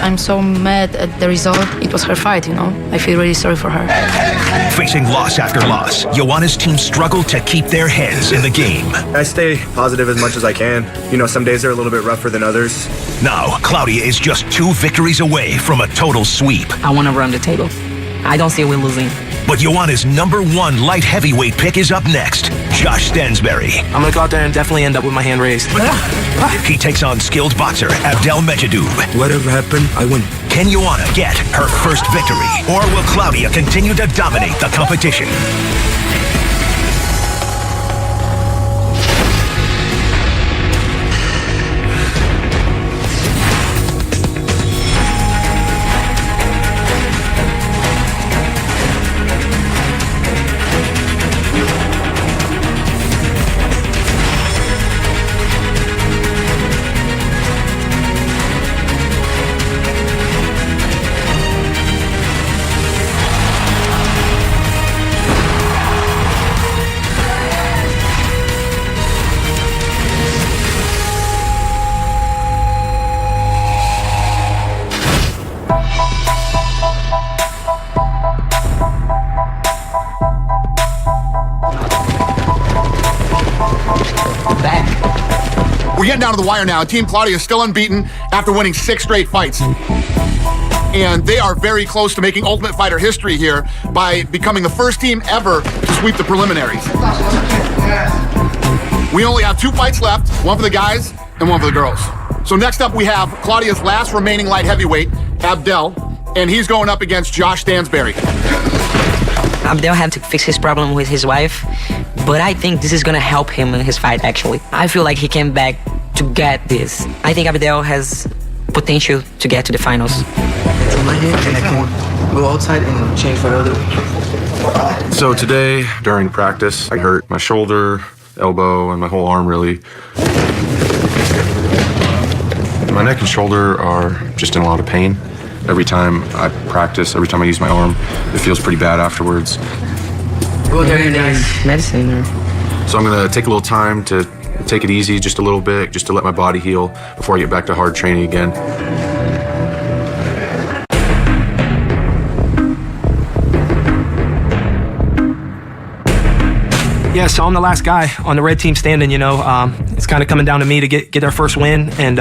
I'm so mad at the result. It was her fight, you know. I feel really sorry for her. Facing loss after loss, Joanna's team struggled to keep their heads in the game. I stay positive as much as I can. You know, some days are a little bit rougher than others. Now, Claudia is just 2 victories away from a total sweep. I want to run the table. I don't see we're losing. But Joanna's #1 light heavyweight pick is up next, Josh Stansberry. I'm gonna go out there and definitely end up with my hand raised. He takes on skilled boxer Abdel Mejidou. Whatever happened, I win. Can Joanna get her first victory? Or will Claudia continue to dominate the competition? We're getting down to the wire now. Team Claudia is still unbeaten after winning 6 straight fights. And they are very close to making Ultimate Fighter history here by becoming the first team ever to sweep the preliminaries. We only have 2 fights left, one for the guys and one for the girls. So next up we have Claudia's last remaining light heavyweight, Abdel, and he's going up against Josh Stansberry. Abdel had to fix his problem with his wife, but I think this is gonna help him in his fight, actually. I feel like he came back to get this. I think Abdel has potential to get to the finals. My hand, and I can go outside and change for other. So today, during practice, I hurt my shoulder, elbow, and my whole arm, really. My neck and shoulder are just in a lot of pain. Every time I practice, every time I use my arm, it feels pretty bad afterwards. Medicine. So I'm gonna take a little time to take it easy, just a little bit, just to let my body heal before I get back to hard training again. Yeah, so I'm the last guy on the red team standing, you know. It's kind of coming down to me to get our first win. And,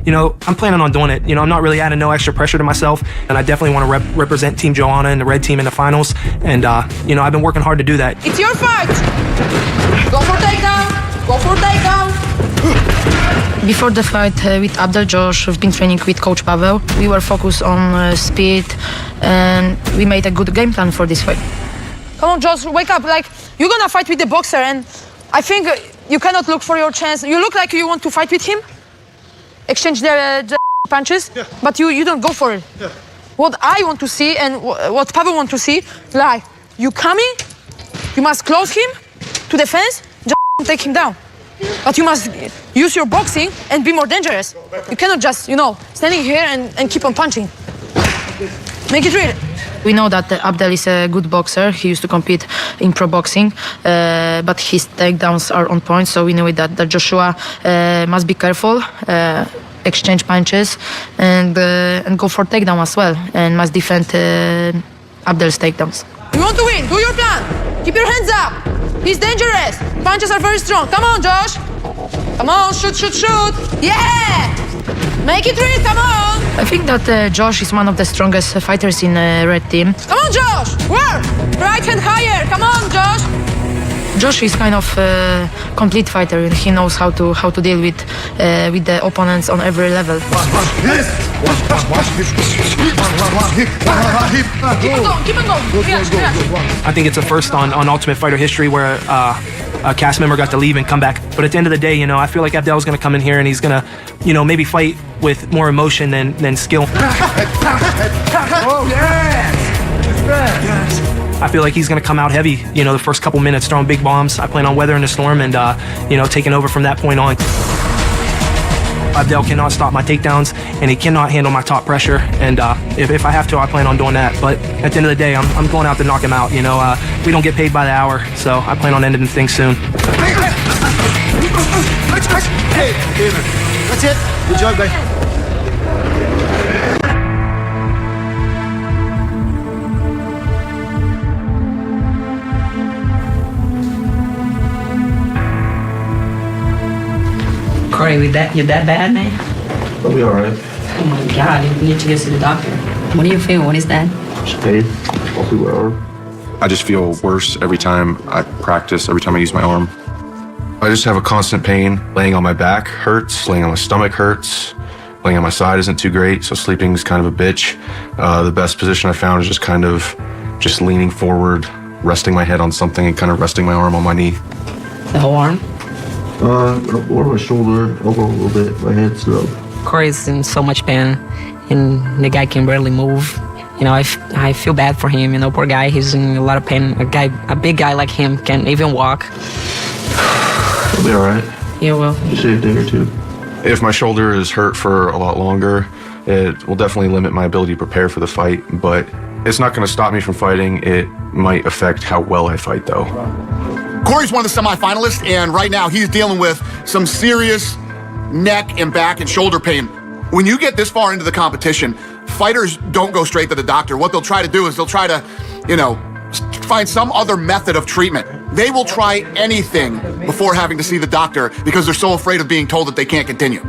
you know, I'm planning on doing it. You know, I'm not really adding no extra pressure to myself. And I definitely want to represent Team Joanna and the red team in the finals. And, you know, I've been working hard to do that. It's your fight. Go for takedown. Go for takedown. Before the fight with Abdel, Josh, we've been training with Coach Pavel. We were focused on speed, and we made a good game plan for this fight. Come on, Josh, wake up. Like, you're gonna fight with the boxer, and I think you cannot look for your chance. You look like you want to fight with him, exchange the punches, yeah. But you don't go for it. Yeah. What I want to see and what Pavel want to see, like, you coming, you must close him to the fence, just take him down. But you must use your boxing and be more dangerous. You cannot just, you know, standing here and keep on punching. Make it real. We know that Abdel is a good boxer. He used to compete in pro boxing, but his takedowns are on point. So we know that Joshua must be careful, exchange punches, and go for takedown as well, and must defend Abdel's takedowns. You want to win? Do your plan. Keep your hands up. He's dangerous. Punches are very strong. Come on, Josh. Come on, shoot, shoot, shoot. Yeah! Make it real, come on! I think that Josh is one of the strongest fighters in red team. Come on, Josh! Work! Right hand higher! Come on, Josh! Josh is kind of a complete fighter, and he knows how to deal with the opponents on every level. Yes! Keep on going! I think it's a first on Ultimate Fighter history where a cast member got to leave and come back. But at the end of the day, you know, I feel like Abdel's going to come in here and he's going to, you know, maybe fight with more emotion than skill. Oh, yes! Yes. I feel like he's going to come out heavy, you know, the first couple minutes, throwing big bombs. I plan on weathering the storm and, you know, taking over from that point on. Abdel cannot stop my takedowns, and he cannot handle my top pressure. And if I have to, I plan on doing that. But at the end of the day, I'm going out to knock him out. You know, we don't get paid by the hour, so I plan on ending things soon. Hey, that's it. Good job, guys. Corey, you're that bad, man? I'll be alright. Oh my God, you need to get to the doctor. What do you feel? What is that? Just pain. I'll be well. I just feel worse every time I practice, every time I use my arm. I just have a constant pain. Laying on my back hurts, laying on my stomach hurts, laying on my side isn't too great, so sleeping is kind of a bitch. The best position I found is just leaning forward, resting my head on something and kind of resting my arm on my knee. The whole arm? Or my shoulder, elbow a little bit, my head's up. Corey's in so much pain, and the guy can barely move. You know, I feel bad for him. You know, poor guy, he's in a lot of pain. A big guy like him can't even walk. I'll be alright. Yeah, well. Just say a day or two. If my shoulder is hurt for a lot longer, it will definitely limit my ability to prepare for the fight, but it's not going to stop me from fighting. It might affect how well I fight, though. Corey's one of the semifinalists, and right now he's dealing with some serious neck and back and shoulder pain. When you get this far into the competition, fighters don't go straight to the doctor. What they'll try to do is they'll try to, find some other method of treatment. They will try anything before having to see the doctor because they're so afraid of being told that they can't continue.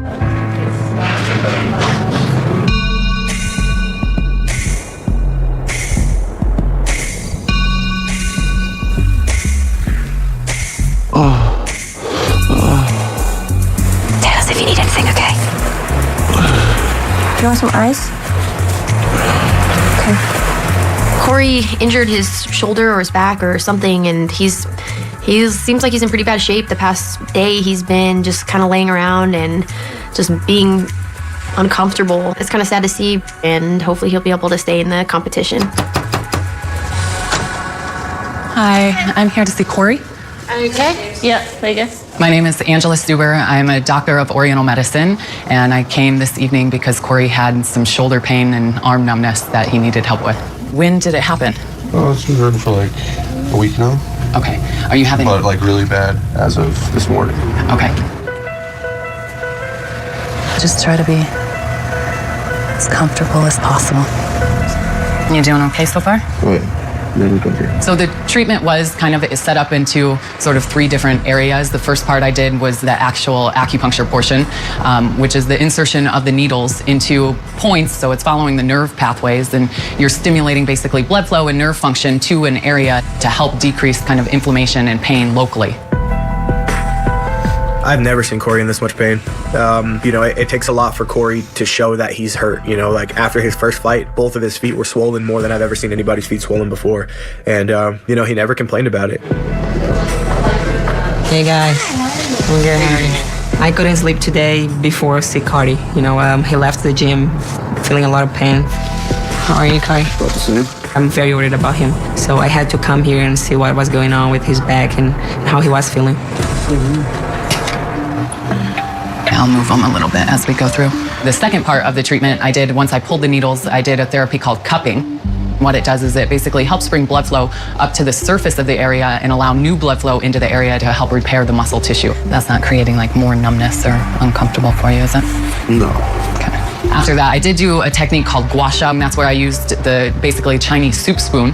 Tell us if you need anything, okay? Do you want some ice? Okay. Corey injured his shoulder or his back or something, and he seems like he's in pretty bad shape. The past day he's been just kind of laying around and just being uncomfortable. It's kind of sad to see, and hopefully he'll be able to stay in the competition. Hi, I'm here to see Corey. Okay? Yeah, there you go. My name is Angela Stuber. I'm a doctor of Oriental medicine, and I came this evening because Corey had some shoulder pain and arm numbness that he needed help with. When did it happen? Oh, it's been hurting for like a week now. Okay. Are you having... But like really bad as of this morning. Okay. Just try to be as comfortable as possible. You doing okay so far? Wait. So the treatment was kind of set up into sort of 3 different areas. The first part I did was the actual acupuncture portion, which is the insertion of the needles into points. So it's following the nerve pathways, and you're stimulating basically blood flow and nerve function to an area to help decrease kind of inflammation and pain locally. I've never seen Corey in this much pain. It takes a lot for Corey to show that he's hurt. Like after his first fight, both of his feet were swollen more than I've ever seen anybody's feet swollen before. And, he never complained about it. Hey guys, I'm good. I couldn't sleep today before see Cardi. He left the gym feeling a lot of pain. How are you, Cardi? About the same. I'm very worried about him. So I had to come here and see what was going on with his back and how he was feeling. I'll move them a little bit as we go through. The second part of the treatment I did, once I pulled the needles, I did a therapy called cupping. What it does is it basically helps bring blood flow up to the surface of the area and allow new blood flow into the area to help repair the muscle tissue. That's not creating like more numbness or uncomfortable for you, is it? No. Okay. After that, I did do a technique called gua sha, and that's where I used the basically Chinese soup spoon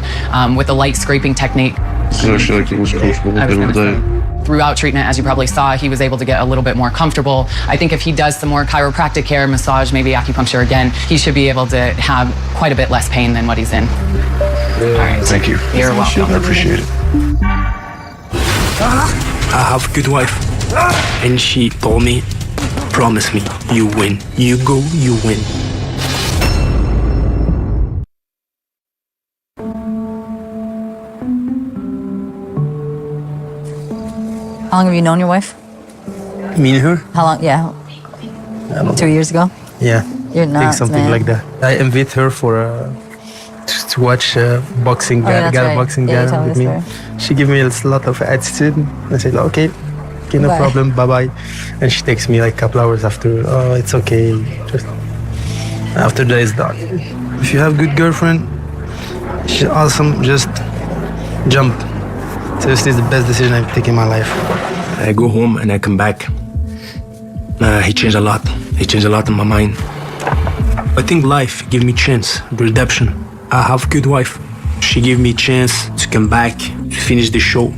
with a light scraping technique. So actually like it was comfortable with him today. Throughout treatment, as you probably saw, he was able to get a little bit more comfortable. I think if he does some more chiropractic care, massage, maybe acupuncture again, he should be able to have quite a bit less pain than what he's in. All right. Thank you. You're welcome. I appreciate it. I have a good wife, and she told me, promise me, you win. You go, you win. How long have you known your wife? Me and her? How long? Yeah. 2 years ago? Yeah. You're nuts, something man. like that. I invite her for to watch boxing. That's right. Boxing Yeah, you told me with the me. story. She gave me a lot of attitude. I said, okay, no Bye. problem, bye-bye. And she texts me like a couple hours after, oh, it's okay. Just after that is done. If you have good girlfriend, she's awesome, just jump. Seriously, it's the best decision I've taken in my life. I go home and I come back. He changed a lot. He changed a lot in my mind. I think life gave me chance, redemption. I have a good wife. She gave me chance to come back, to finish the show.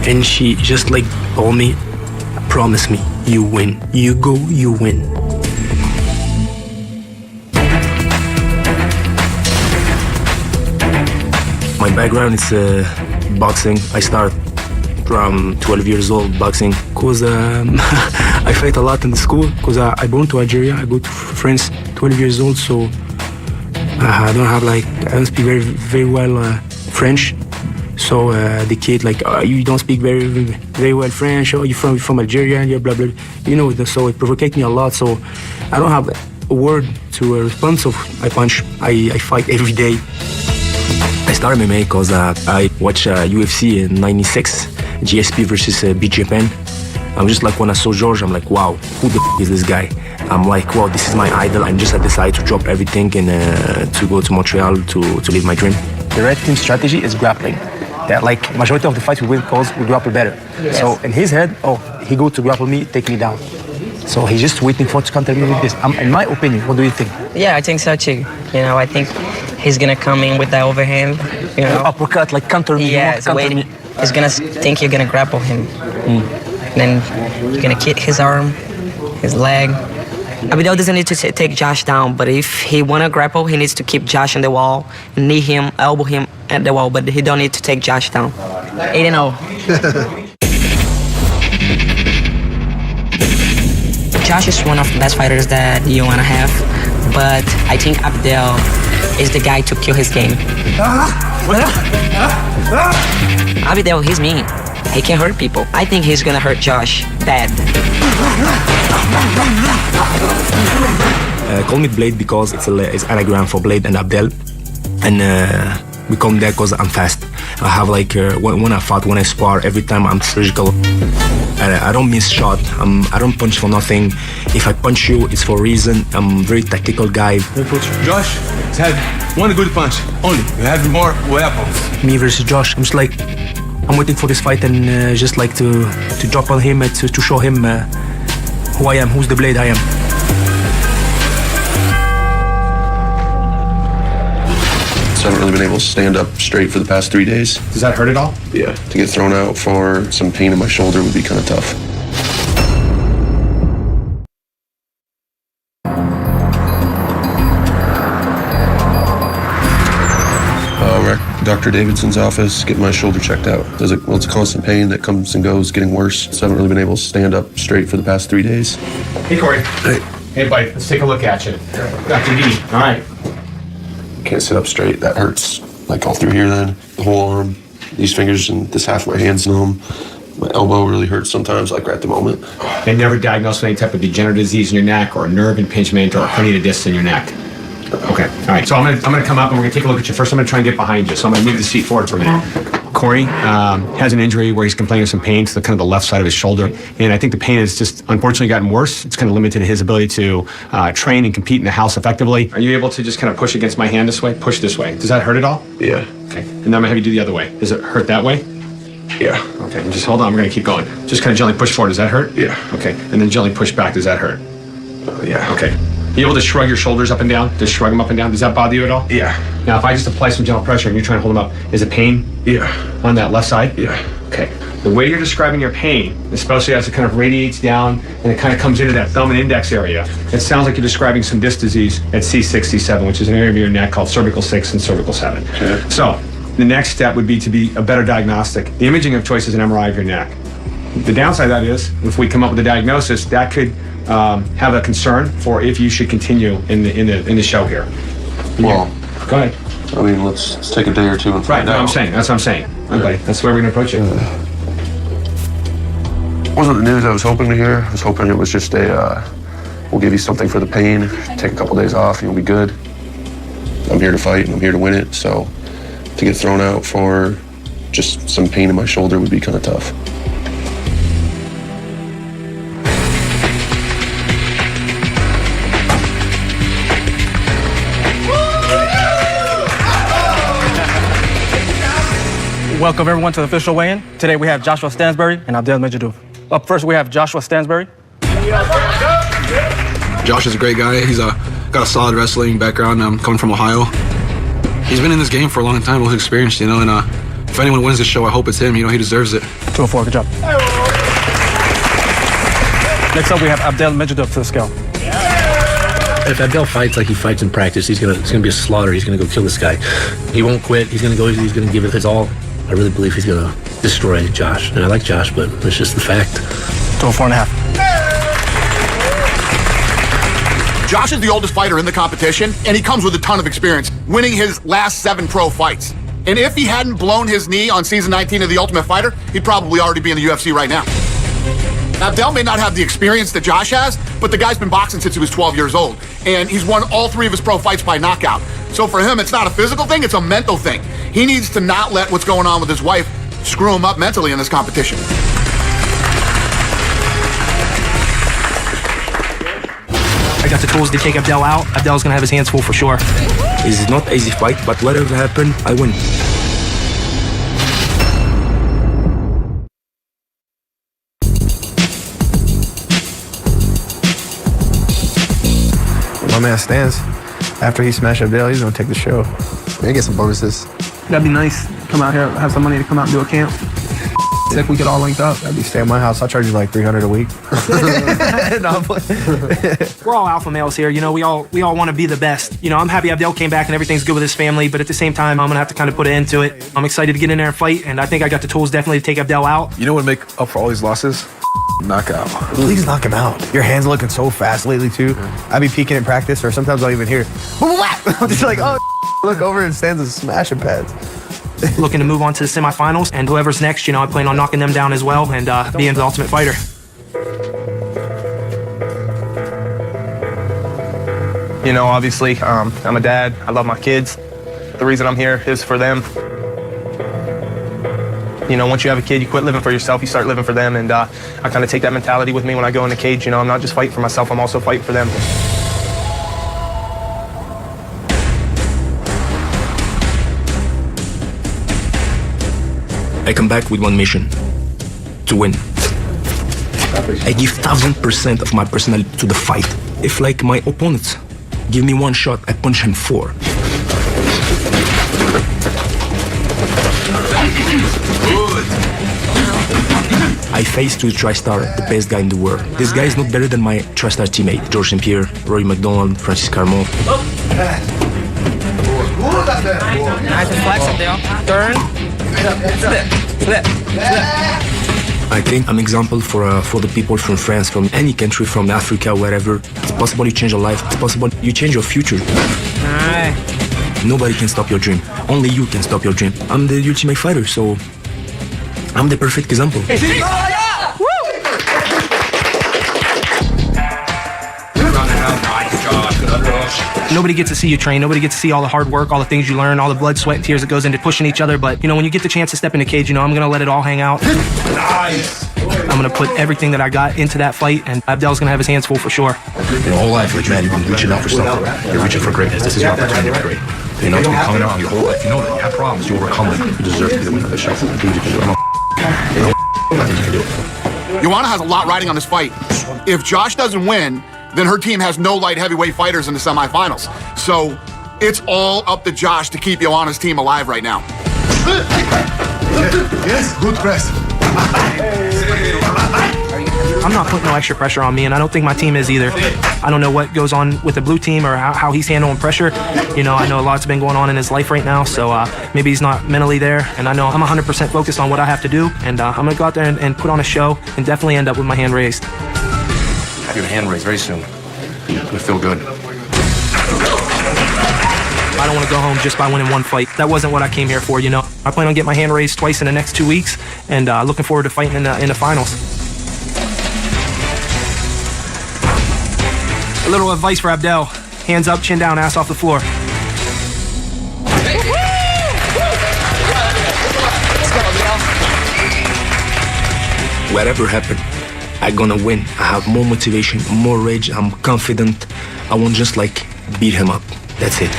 And she just like told me, promise me, you win. You go, you win. My background is boxing. I started from 12 years old boxing because I fight a lot in the school because I born to Algeria. I go to France 12 years old, so I don't speak very well French. So the kid you don't speak very well French. Oh, you're from Algeria, you're blah blah. So it provoked me a lot. So I don't have a word to respond. So I punch. I fight every day. I started MMA because I watched UFC in '96, GSP versus Beat Japan. I'm just like, when I saw George, I'm like, wow, who the is this guy? I'm like, wow, this is my idol. And just I decided to drop everything and to go to Montreal to live my dream. The red team strategy is grappling. That majority of the fights we win because we grapple better. Yes. So in his head, he go to grapple me, take me down. So he's just waiting for to counter me with this. In my opinion, what do you think? Yeah, I think so too. I think he's gonna come in with that overhand. Uppercut, counter me. Yeah, waiting. He's gonna think you're gonna grapple him. Then you're gonna kick his arm, his leg. Abidal doesn't need to take Josh down, but if he wanna grapple, he needs to keep Josh on the wall, knee him, elbow him at the wall, but he don't need to take Josh down. 8-0. Josh is one of the best fighters that you wanna have, but I think Abidal is the guy to kill his game. Abidal, he's mean. He can hurt people. I think he's gonna hurt Josh bad. Call me Blade because it's anagram for Blade and Abdel. And we call me that because I'm fast. I have when I spar, every time I'm surgical. I don't miss shot. I don't punch for nothing. If I punch you, it's for a reason. I'm a very tactical guy. Josh has had one good punch only. You have more weapons. Me versus Josh, I'm waiting for this fight and just to drop on him to show him who I am, who's the Blade I am. So I haven't really been able to stand up straight for the past 3 days. Does that hurt at all? Yeah. To get thrown out for some pain in my shoulder would be kind of tough. We're at Dr. Davidson's office, getting my shoulder checked out. It's a constant pain that comes and goes, getting worse. So I haven't really been able to stand up straight for the past 3 days. Hey, Corey. Hey. Hey, buddy. Let's take a look at you. Dr. D. All right. Can't sit up straight. That hurts. All through here then. The whole arm. These fingers and this half of my hand's numb. My elbow really hurts sometimes, right at the moment. And never diagnosed with any type of degenerative disease in your neck or a nerve impingement or a herniated disc in your neck. Okay. All right. So I'm gonna come up and we're gonna take a look at you. First, I'm gonna try and get behind you. So I'm gonna move the seat forward for a minute. Corey has an injury where he's complaining of some pain to the left side of his shoulder, and I think the pain has just unfortunately gotten worse. It's kind of limited his ability to train and compete in the house effectively. Are you able to just kind of push against my hand this way? Push this way. Does that hurt at all? Yeah. Okay. And then I'm gonna have you do the other way. Does it hurt that way? Yeah. Okay. Just hold on. We're gonna keep going. Just kind of gently push forward. Does that hurt? Yeah. Okay. And then gently push back. Does that hurt? Yeah. Okay. You able to shrug your shoulders up and down? Just shrug them up and down. Does that bother you at all? Yeah. Now, if I just apply some gentle pressure and you're trying to hold them up, is it pain? Yeah. On that left side? Yeah. Okay. The way you're describing your pain, especially as it kind of radiates down and it kind of comes into that thumb and index area, it sounds like you're describing some disc disease at C6, C7, which is an area of your neck called cervical 6 and cervical 7. Okay. So, the next step would be to be a better diagnostic. The imaging of choice is an MRI of your neck. The downside of that is, if we come up with a diagnosis, that could have a concern for if you should continue in the show here. Well, go ahead. I mean, let's take a day or two and find out. That's what I'm saying. All right, buddy. That's the way we're gonna approach it. Wasn't the news I was hoping to hear. I was hoping it was just we'll give you something for the pain, take a couple days off, and you'll be good. I'm here to fight and I'm here to win it, so to get thrown out for just some pain in my shoulder would be kind of tough. Welcome everyone to the official weigh-in. Today we have Joshua Stansbury and Abdel Majidov. Up first we have Joshua Stansbury. Josh is a great guy. He's got a solid wrestling background. Coming from Ohio. He's been in this game for a long time, well experienced, and if anyone wins this show, I hope it's him. He deserves it. 2-4, good job. Next up, we have Abdel Medjidov to the scale. If Abdel fights like he fights in practice, it's gonna be a slaughter. He's gonna go kill this guy. He won't quit. He's gonna give it his all. I really believe he's gonna destroy Josh. And I like Josh, but it's just the fact. Total 4.5. Josh is the oldest fighter in the competition, and he comes with a ton of experience, winning his last 7 pro fights. And if he hadn't blown his knee on season 19 of The Ultimate Fighter, he'd probably already be in the UFC right now. Abdel may not have the experience that Josh has, but the guy's been boxing since he was 12 years old, and he's won all 3 of his pro fights by knockout. So for him, it's not a physical thing, it's a mental thing. He needs to not let what's going on with his wife screw him up mentally in this competition. I got the tools to take Abdel out. Abdel's gonna have his hands full for sure. It's not an easy fight, but whatever happened, I win. My man stands. After he smashed Abdel, he's gonna take the show. Maybe get some bonuses. That'd be nice. Come out here, have some money to come out and do a camp. Sick, we could all link up. I'd be staying at my house. I'll charge you like $300 a week. We're all alpha males here, you know, we all want to be the best. You know, I'm happy Abdel came back and everything's good with his family, but at the same time, I'm gonna have to kind of put an end to it. I'm excited to get in there and fight, and I think I got the tools definitely to take Abdel out. You know what would make up for all these losses? Knockout. Please knock him out. Your hand's looking so fast lately too. I be peeking in practice, or sometimes I'll even hear, I'm just like, oh, look over and stands and smashing pads. Looking to move on to the semifinals, and whoever's next, you know, I plan on knocking them down as well and being the Ultimate Fighter. You know, obviously, I'm a dad. I love my kids. The reason I'm here is for them. You know, once you have a kid, you quit living for yourself, you start living for them, and I kind of take that mentality with me when I go in the cage. You know, I'm not just fighting for myself, I'm also fighting for them. I come back with one mission: to win. I give 1000% of my personality to the fight. If, like, my opponents give me 1 shot, I punch him 4. I face to the TriStar, the best guy in the world. This guy is not better than my TriStar teammate, George St. Pierre, Rory McDonald, Francis Carmon. Nice and flexible. Turn. Flip. I think I'm an example for the people from France, from any country, from Africa, wherever. It's possible you change your life. It's possible you change your future. Alright. Nobody can stop your dream. Only you can stop your dream. I'm the Ultimate Fighter, so I'm the perfect example. Nobody gets to see you train. Nobody gets to see all the hard work, all the things you learn, all the blood, sweat, and tears that goes into pushing each other. But, you know, when you get the chance to step in the cage, you know, I'm going to let it all hang out. Nice. I'm going to put everything that I got into that fight, and Abdel's going to have his hands full for sure. Your whole life, like, man, you've been reaching out for something. You're reaching for greatness. This is your opportunity to be great. You know, it's been coming out your whole life. You know that. You have problems. You overcome them. You deserve to be the winner of the show. Nothing you can do. Joanna has a lot riding on this fight. If Josh doesn't win, then her team has no light heavyweight fighters in the semifinals. So it's all up to Josh to keep Joanna's team alive right now. Yes, good press. I'm not putting no extra pressure on me, and I don't think my team is either. I don't know what goes on with the blue team or how he's handling pressure. You know, I know a lot's been going on in his life right now, so maybe he's not mentally there. And I know I'm 100% focused on what I have to do, and I'm going to go out there and put on a show and definitely end up with my hand raised. Have your hand raised very soon. It's gonna feel good. I don't want to go home just by winning 1 fight. That wasn't what I came here for, you know. I plan on getting my hand raised twice in the next 2 weeks, and looking forward to fighting in the finals. A little advice for Abdel: hands up, chin down, ass off the floor. Whatever happened, I'm gonna win. I have more motivation, more rage. I'm confident. I won't just, like, beat him up. That's it.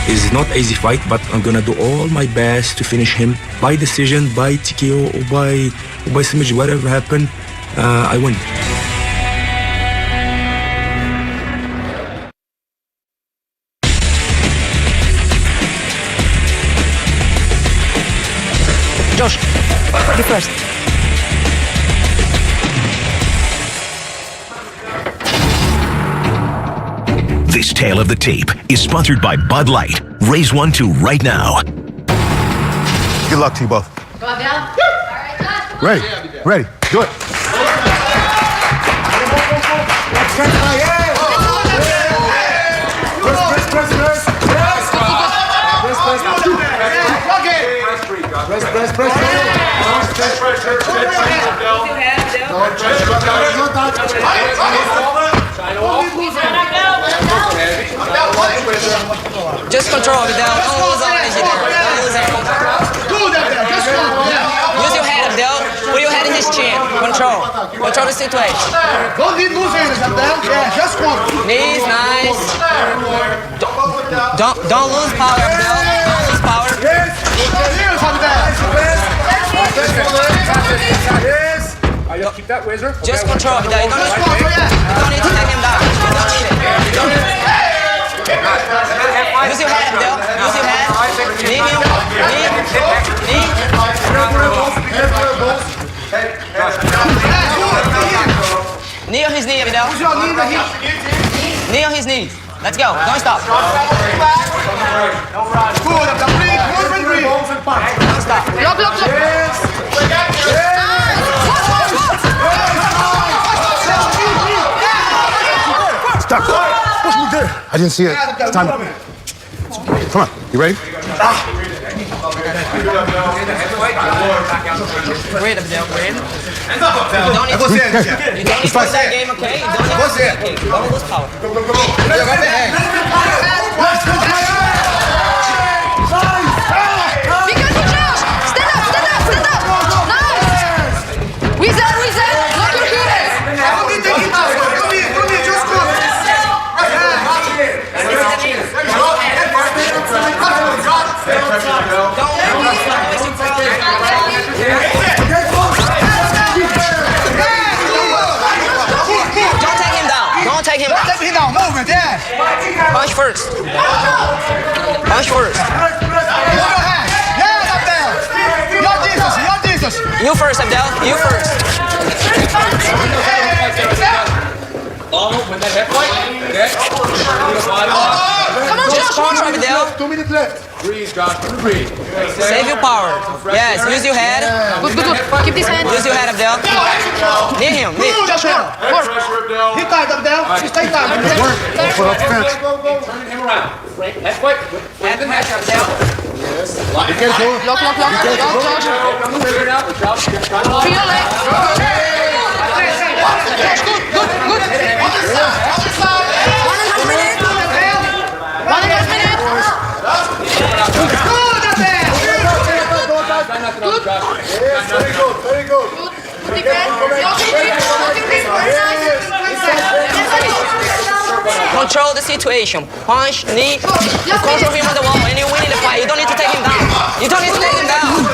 It's not an easy fight, but I'm gonna do all my best to finish him by decision, by TKO, or by submission. Whatever happened, I win. Josh. Be first. This tale of the tape is sponsored by Bud Light. Raise one to right now. Good luck to you both. Go on, Val. Ready. Ready. Do it. Just control, Abdel. Don't lose all energy there. Don't lose energy. Use your head, Abdel. Put your head in his chin. Control. Control the situation. Don't need lose hands, Abdel. Yeah, just one. Knees, nice. Don't lose power, Abdel. Don't lose power. Keep that whizzer. Just control, Abdel. You don't need to take him down. You don't need it. You don't need it. Use your head, Abdel. Use your head. Knee him. Knee. Knee on his knee, Abdel. Knee on his knees. Let's go. Don't stop. Don't stop. Look. Stop. Push me there. I didn't see it. It's time. Come on. You ready? Great, Abdel. Great. You don't need to lose that game, okay? You don't need to lose that game. Don't lose power. Movement, yeah. Punch first. Punch first. Yeah, Abdel. You're Jesus. You first, Abdel. You first. When that head fight, Come on, just control, Abdel. 2 minutes left. Breathe, Josh. Breathe. Save your power. Yes, use your head. Good. Keep this hand. Use your head, Abdel. Near him. Just work. He tied, Abdel. Stay tied. Work. Turning him around. Head fight. Head the match, Abdel. Lock. Feel it. Good. Very good. Control the situation. Punch, knee. You control him on the wall and you're winning the fight. You don't need to take him down. You don't need to take him down.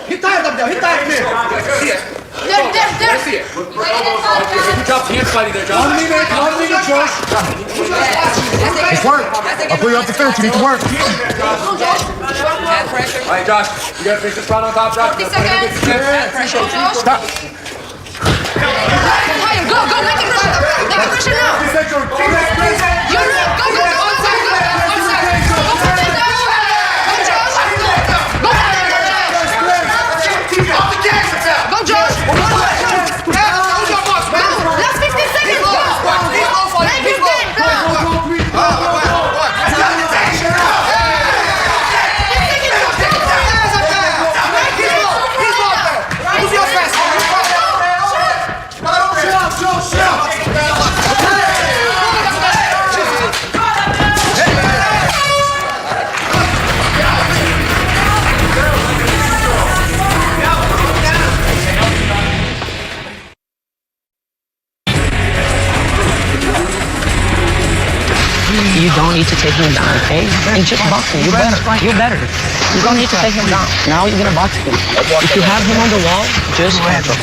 He tied, Abdel. He tied me. There. Good job hand fighting there, Josh. 1 minute, Josh. It's work. I'll put you up the fence. You need to work. Hand pressure. All right, Josh. You gotta fix this round on top, Josh. 40 seconds. Hand pressure. Stop. Higher. Go. Make it pressure. Make it pressure now. You're up. Go. Go for it. Go, Josh. Last 15 seconds. Go. Make it game. Go. You don't need to take him down, okay? It's just boxing. You're better. You don't need to take him down. Now you're gonna box him. If you have him on the wall, just control.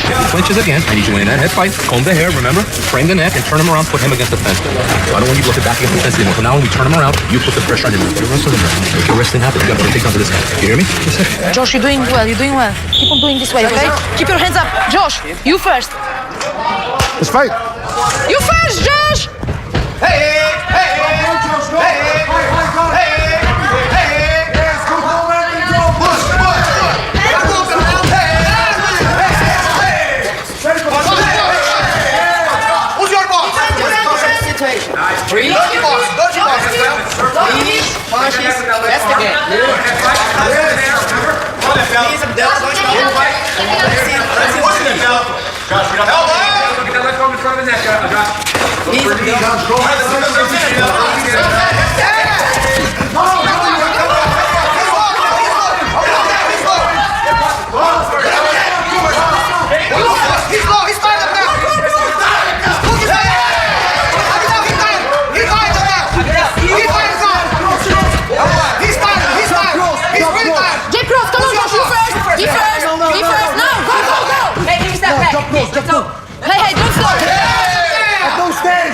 If he clinches again, I need you in that head fight. Comb the hair, remember? Frame the neck and turn him around, put him against the fence. So I don't want you to look back against the fence anymore. So now when we turn him around, you put the pressure on him. Put the rest of the rest. Make your wrestling happen. You got to take down to this guy. You hear me? Josh, you're doing well. You're doing well. Keep on doing this way, okay? Keep your hands up. Josh, you first. Let's fight. You first, Josh! Three punches. That's the game. Hey, don't stop! Don't stand!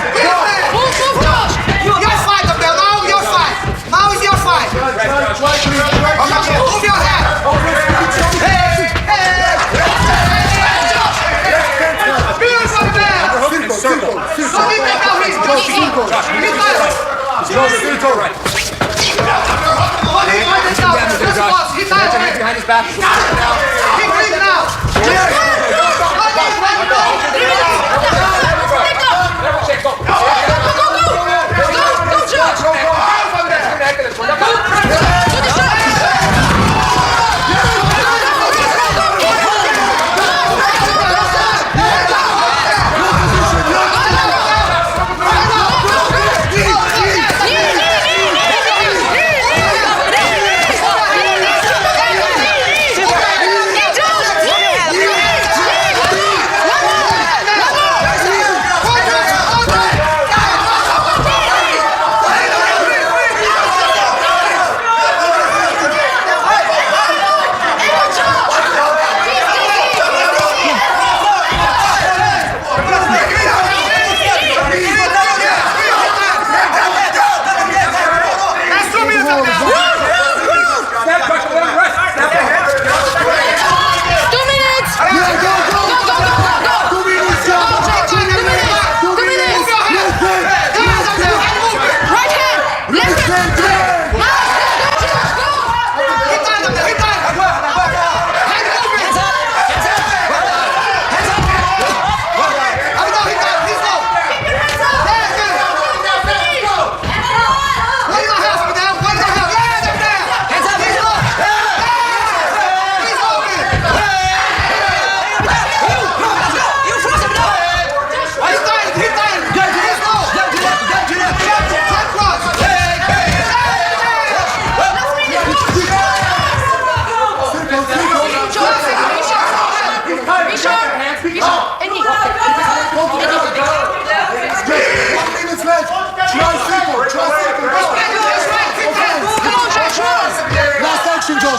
Move, Josh! Your fight up there, now your fight! Now is your fight! Move your head! Beautiful man! So we make our reason. Behind his back. Keep breathing out!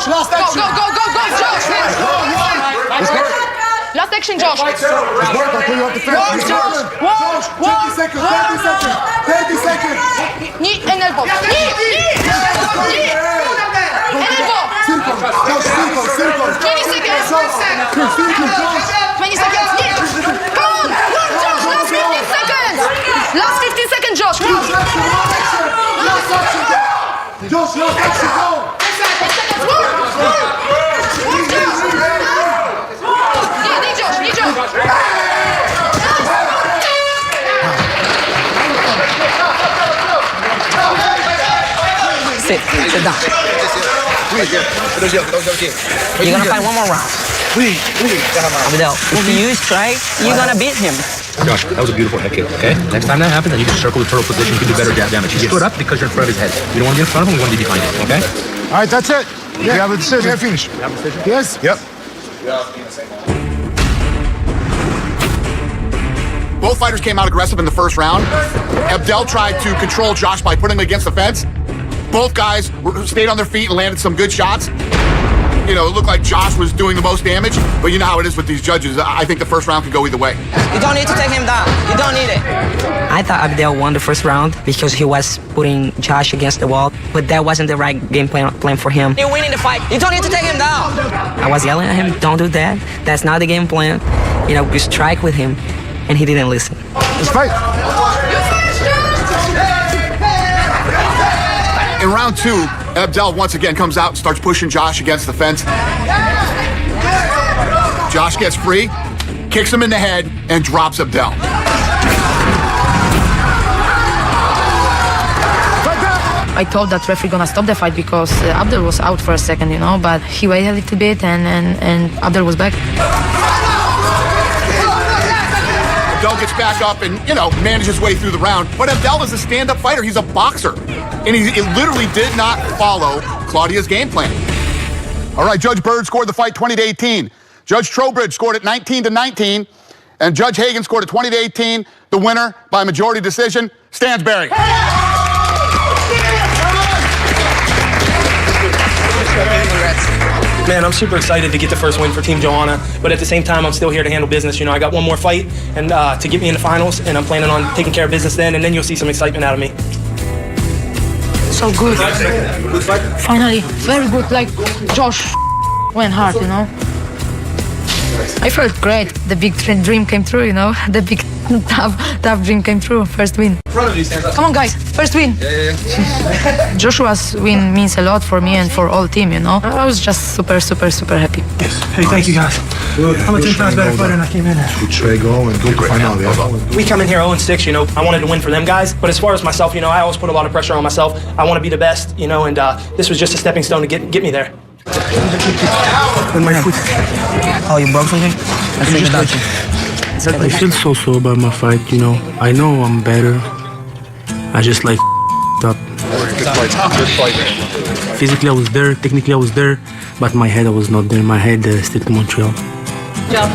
Last action. Last action, Josh. It's work. I'll put you off the fence. Josh. 30 seconds. 30 seconds. Knee and elbow. Knee. And elbow. Circle. Circle. 20 seconds. 20 seconds. Knee. Come on. Josh, last 15 seconds. Last 15 seconds, Josh. Last action. Josh, last action. Go. Sit down. You're gonna fight one more round. Abdel, if you strike, you're gonna beat him. Josh, that was a beautiful head kick, okay? Next time that happens, then you can circle the turtle position, you can do better jab damage. You stood up because you're in front of his head. You don't want to be in front of him, you want to be behind him, okay? All right, that's it. You have a decision. You finish. You have a decision? Yes? Yep. Both fighters came out aggressive in the first round. Abdel tried to control Josh by putting him against the fence. Both guys stayed on their feet and landed some good shots. You know, it looked like Josh was doing the most damage, but you know how it is with these judges. I think the first round could go either way. You don't need to take him down. You don't need it. I thought Abdel won the first round because he was putting Josh against the wall, but that wasn't the right game plan for him. You're winning the fight. You don't need to take him down. I was yelling at him, don't do that. That's not the game plan. You know, you strike with him, and he didn't listen. Let's fight. In round 2, Abdel once again comes out and starts pushing Josh against the fence. Josh gets free, kicks him in the head, and drops Abdel. I thought that referee gonna stop the fight because Abdel was out for a second, you know, but he waited a little bit and Abdel was back. Abdel gets back up and, you know, manages his way through the round. But Abdel is a stand-up fighter. He's a boxer. And he literally did not follow Claudia's game plan. All right, Judge Bird scored the fight 20-18. Judge Trowbridge scored it 19-19. And Judge Hagan scored it 20-18. The winner by majority decision, Stansberry. Man, I'm super excited to get the first win for Team Joanna, but at the same time, I'm still here to handle business. You know, I got one more fight and to get me in the finals, and I'm planning on taking care of business then, and then you'll see some excitement out of me. So good. Finally, very good. Like Josh went hard, you know. I felt great. The big dream came true, you know. The big tough dream came true. First win. Come on, guys. First win. Yeah. Joshua's win means a lot for me and for all team, you know. I was just super happy. Yes. Hey, thank you, guys. I'm a 10 times better fighter than I came in. We come in here 0-6, you know. I wanted to win for them guys, but as far as myself, you know, I always put a lot of pressure on myself. I want to be the best, you know, and this was just a stepping stone to get me there. On my foot. Oh, you broke something? I feel so sore about my fight, you know. I know I'm better. I just like up. Good fight. Physically I was there, technically I was there, but my head I was not there. My head still to Montreal.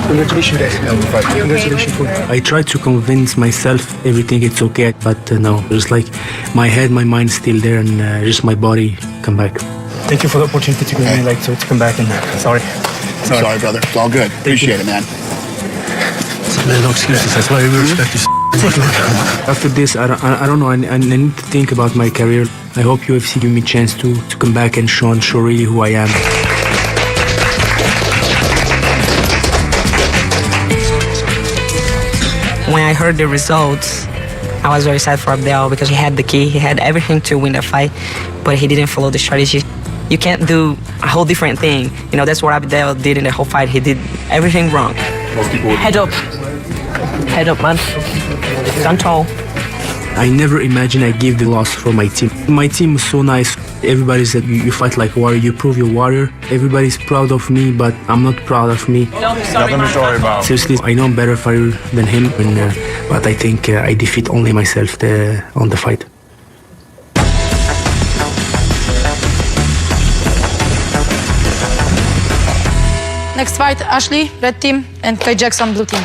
Congratulations. Congratulations. I try to convince myself everything it's okay, but no, just like my head, my mind still there, and just my body come back. Thank you for the opportunity to give me like to come back, and sorry, brother. It's all good. Appreciate it, man. No excuses. That's why we respect you. After this, I don't know. I need to think about my career. I hope UFC give me a chance to come back and show really who I am. When I heard the results, I was very sad for Abdel because he had the key. He had everything to win the fight, but he didn't follow the strategy. You can't do a whole different thing. You know, that's what Abdel did in the whole fight. He did everything wrong. Head up. Head up, man. Stand tall. I never imagined I gave the loss for my team. My team was so nice. Everybody said, you fight like a warrior, you prove you're a warrior. Everybody's proud of me, but I'm not proud of me. Nothing to worry about. Seriously, I know I'm better fighter than him, but I think I defeat only myself on the fight. Next fight, Ashley, red team, and Clay Jackson, blue team.